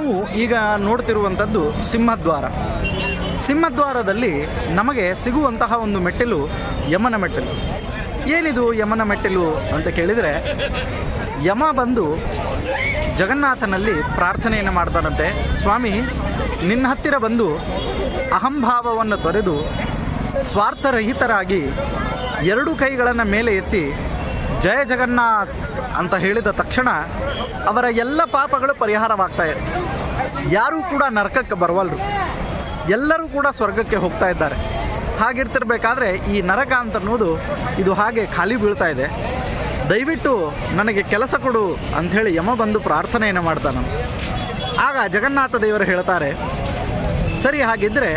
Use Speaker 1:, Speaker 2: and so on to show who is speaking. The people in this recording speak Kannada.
Speaker 1: ನಾವು ಈಗ ನೋಡ್ತಿರುವಂಥದ್ದು ಸಿಂಹದ್ವಾರ. ಸಿಂಹದ್ವಾರದಲ್ಲಿ ನಮಗೆ ಸಿಗುವಂತಹ ಒಂದು ಮೆಟ್ಟಿಲು ಯಮನ ಮೆಟ್ಟಿಲು. ಏನಿದು ಯಮನ ಮೆಟ್ಟಿಲು ಅಂತ ಕೇಳಿದರೆ, ಯಮ ಬಂದು ಜಗನ್ನಾಥನಲ್ಲಿ ಪ್ರಾರ್ಥನೆಯನ್ನು ಮಾಡ್ತಾನಂತೆ, ಸ್ವಾಮಿ ನಿನ್ನ ಹತ್ತಿರ ಬಂದು ಅಹಂಭಾವವನ್ನು ತೊರೆದು ಸ್ವಾರ್ಥರಹಿತರಾಗಿ ಎರಡು ಕೈಗಳನ್ನು ಮೇಲೆ ಎತ್ತಿ ಜಯ ಜಗನ್ನಾಥ್ ಅಂತ ಹೇಳಿದ ತಕ್ಷಣ ಅವರ ಎಲ್ಲ ಪಾಪಗಳು ಪರಿಹಾರವಾಗ್ತಾಯಿದೆ. ಯಾರೂ ಕೂಡ ನರಕಕ್ಕೆ ಬರವಲ್ರು, ಎಲ್ಲರೂ ಕೂಡ ಸ್ವರ್ಗಕ್ಕೆ ಹೋಗ್ತಾ ಇದ್ದಾರೆ. ಹಾಗಿರ್ತಿರ್ಬೇಕಾದ್ರೆ ಈ ನರಕ ಅಂತ ಅನ್ನೋದು ಇದು ಹಾಗೆ ಖಾಲಿ ಬೀಳ್ತಾ ಇದೆ. ದಯವಿಟ್ಟು ನನಗೆ ಕೆಲಸ ಕೊಡು ಅಂಥೇಳಿ ಯಮ ಬಂದು ಪ್ರಾರ್ಥನೆಯನ್ನು ಮಾಡ್ತಾನೆ. ಆಗ ಜಗನ್ನಾಥ ದೇವರು ಹೇಳ್ತಾರೆ, ಸರಿ ಹಾಗಿದ್ದರೆ